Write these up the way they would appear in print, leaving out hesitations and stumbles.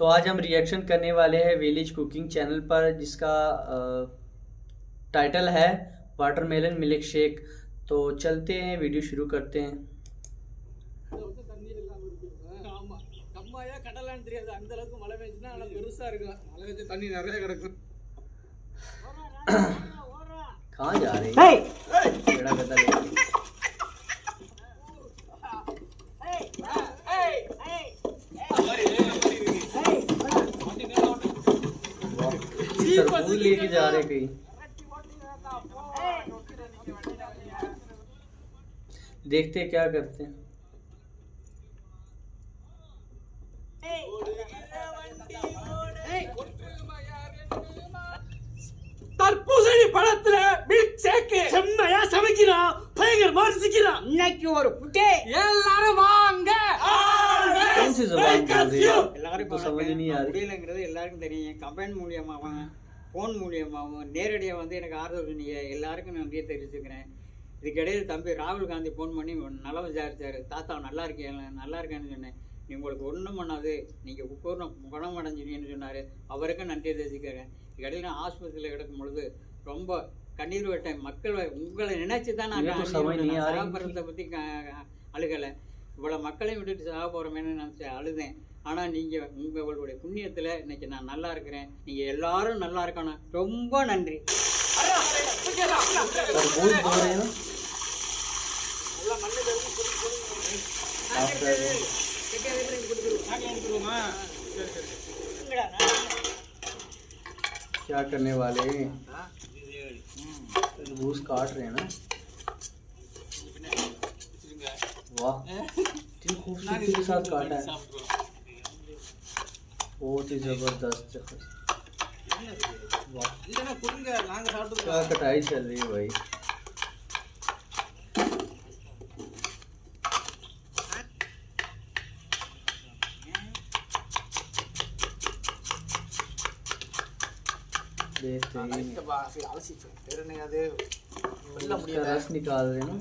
तो आज हम रिएक्शन करने वाले हैं विलेज कुकिंग चैनल पर, जिसका टाइटल है वाटरमेलन मिल्क शेक। तो चलते हैं, वीडियो शुरू करते हैं। कहाँ जा रहे हैं? बड़ा गदा लेके। तरबूज लेके जा रहे कहीं। देखते क्या करते हैं। தர்பூசணி பழத்துல மில்க் ஷேக் செம்மையா சமைக்கிறான், பயங்கரமா ரசிக்கிறான்। இன்னைக்கு ஒரு புட்டே எல்லாரும் வாங்க। कौन सी ज़बान बोल रहे हो? எல்லாரும் समझ नहीं आ रही। புரியலங்கிறது எல்லாருக்கும் தெரியும்। கமெண்ட் மூலியமாகவும் ஃபோன் மூலியமாகவும் நேரடியாக வந்து எனக்கு ஆதரவு சொன்னீங்க, எல்லாருக்கும் நன்றியை தெரிவிச்சுக்கிறேன்। இதுக்கிடையில் தம்பி ராகுல் காந்தி ஃபோன் பண்ணி நல்லா விசாரிச்சார், தாத்தா நல்லா இருக்கேன்னு சொன்னேன்। நீ உங்களுக்கு ஒன்றும் பண்ணாது, நீங்கள் பூர்ணம் குணம் அடைஞ்சிருக்கீங்கன்னு சொன்னார், அவருக்கும் நன்றியை தெரிவிச்சுக்கிறேன்। இதுக்கிடையில் நான் ஆஸ்பத்திரியில் கிடக்கும் பொழுது ரொம்ப கண்ணீர் விட்டேன்। மக்கள் உங்களை நினைச்சு தான் நான் சகாபுரத்தை பற்றி அழுகலை, இவ்வளோ மக்களையும் விட்டுட்டு சாக போகிறோமேனு நினச்சி அழுதேன்। ஆனால் நீங்கள் உங்களுடைய புண்ணியத்தில் இன்னைக்கு நான் நல்லா இருக்கிறேன்। நீங்கள் எல்லாரும் நல்லா இருக்கணும், ரொம்ப நன்றி। क्या करने वाले हैं? तरबूज काट रहे हैं ना। वाह, इतनी खूबसूरती के साथ काटा है, बहुत ही जबरदस्त। वाह, क्या कटाई चल रही है भाई। देखते हैं इसका रस निकाल रहे हैं ना।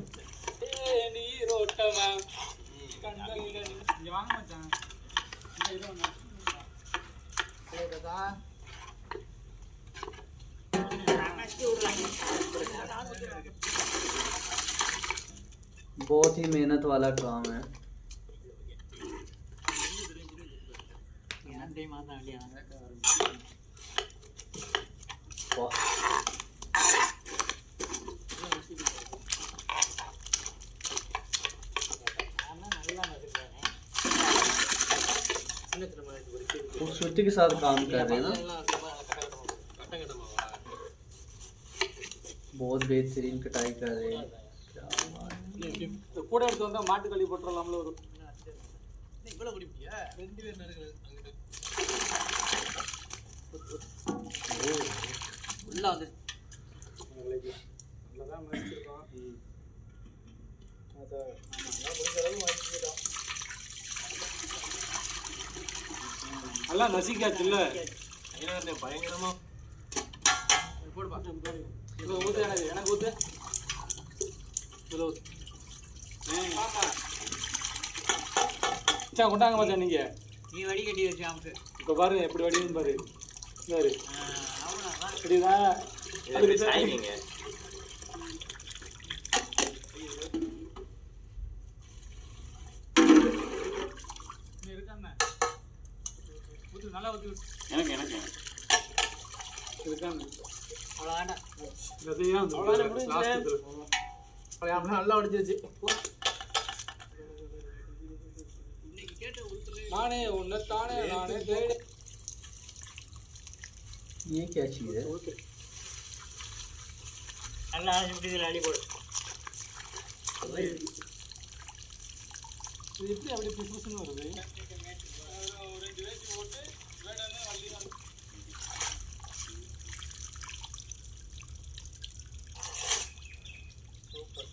बहुत ही मेहनत वाला काम है। खूबसूरती के साथ काम कर रहे हैं ना, बहुत बेहतरीन कटाई कर रहे हैं। கூட எடுத்து வந்தா மாட்டு கழி போட்டுறலாம்ல ஒரு இவ்வளவு குடிப்பியா? ரெண்டு பேர் நறுக்குறது உள்ள வந்து நல்லதான் மறைச்சிருக்கோம்। அத நம்ம முடிஞ்ச அளவு மறைச்சிட்டோம்। நல்லா நசிக்காச்சுல்ல, ஐயனே பயங்கரமா போடு பா। இது ஊத்து, எனக்கு ஊத்து, இது ஊத்து। பாப்பா சா கொண்டாங்க மச்சான், நீங்க நீ வடி கட்டி வச்சு நமக்கு இப்போ பாருங்க எப்படி வடின்னு பாரு பாரு, சரிதா? அதுக்கு டைமிங்க நீ இருக்கானே ஊத்து, நல்லா ஊத்து। எனக்கு இருக்கானே அவ்வளோதாண்டா, நதியா லாஸ்ட் நல்லா உடைச்சிருச்சு। நானே உன்னைத்தானே நானே தேடி। ये क्या चीज़ है? நல்லா இப்படி அடி போடு। இது எப்படி அப்படி பிசுன்னு வருது? ஒரு 2 வேச்சி போட்டு வேடன்னு வள்ளி தான்। சூப்பர்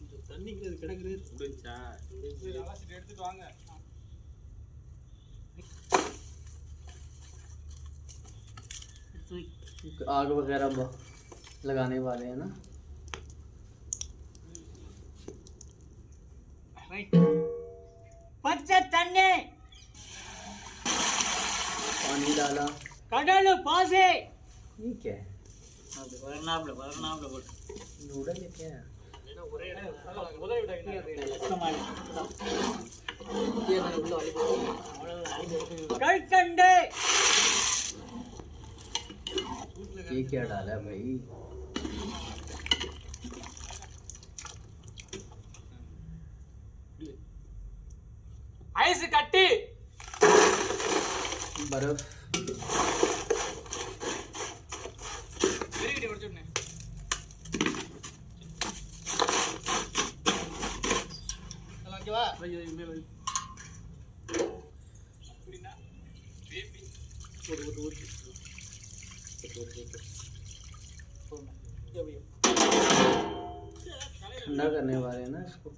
இந்த தண்ணிக்கு கிடக்குறது முடிஞ்சா அலசிட்டு எடுத்துட்டு வாங்க। आग वगैरह लगाने वाले हैं ना। பச்சை தண்ணி पानी डाला கடல் பாசி ये क्या है அது வரனாப்ல போட்டு नूडल है क्या கல்கண்டு ये क्या डाला है भाई ஐஸ் கட்டி बर्फ ठंडा करने वाले हैं ना इसको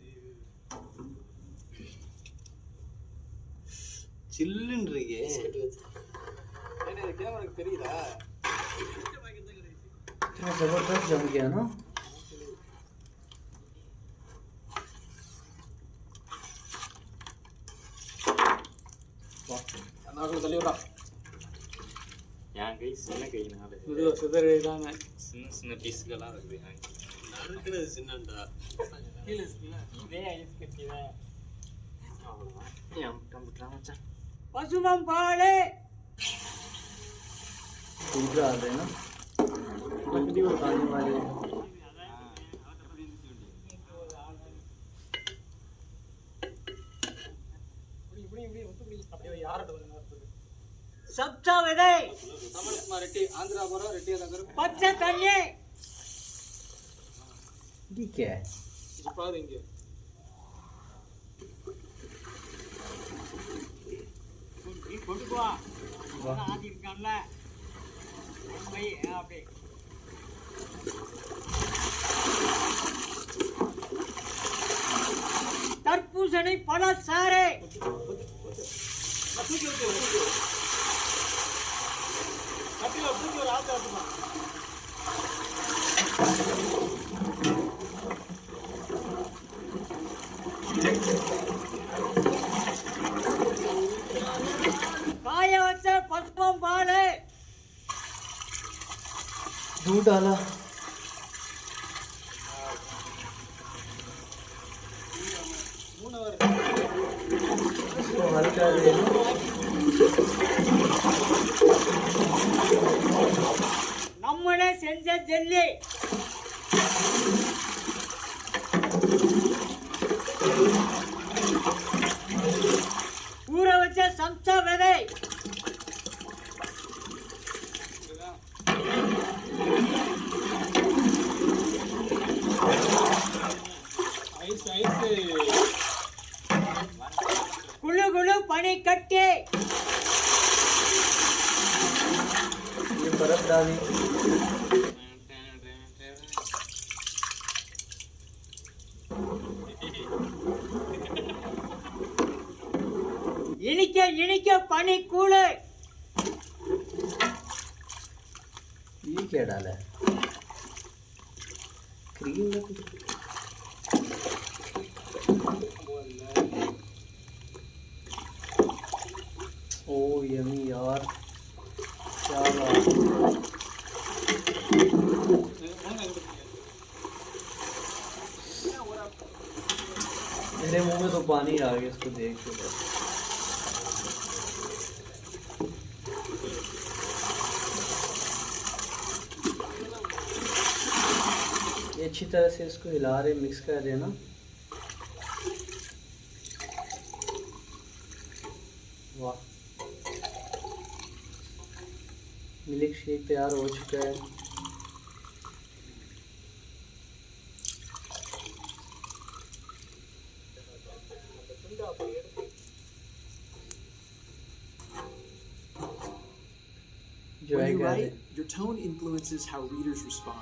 சில்லுன்னு இருக்கே इतना जबरदस्त जम गया ना என் கை சின்ன கைனால சுதறிதானே சின்ன சின்ன பீஸ்களா இருக்குது நறுக்கிறது சின்னண்டா இதே ஐஸ் கட்டிதான் ஏன் கம்ப்யூட்டரா மச்சான் பசுமம்பாடு दूध डाल रहे हैं ना दूध भी उतारने वाले हैं சப்சா விதை ரெட்டி ஆந்திராபுரம் ரெட்டி దగ్గర பச்சை தண்ணி ये क्या है பாரு இங்க கொண்டுக்குவா ஆதி இருக்கான்ல அப்படியே தர்பூசணி பழச்சாறு காய வச்ச பசுமம் பால் दूध डाला इसको हल्का दे लो நம்மளே செஞ்ச ஜெல்லி ஊற வச்ச சம்சா விதை ஐஸ் ஐஸ் குழு குழு பனி கட்டி ये बर्फ डाली இனிக்க இனிக்க பனி கூழு ये क्या डाला है क्रीम में कुछ ओ यमी यार क्या बात है। मेरे मुंह में तो पानी आ गया इसको देख के बस। ये अच्छी तरह से इसको हिला रहे मिक्स कर रहे हैं ना वाह मिल्क शेक तैयार हो चुका है When you जो है write, your tone influences how readers respond.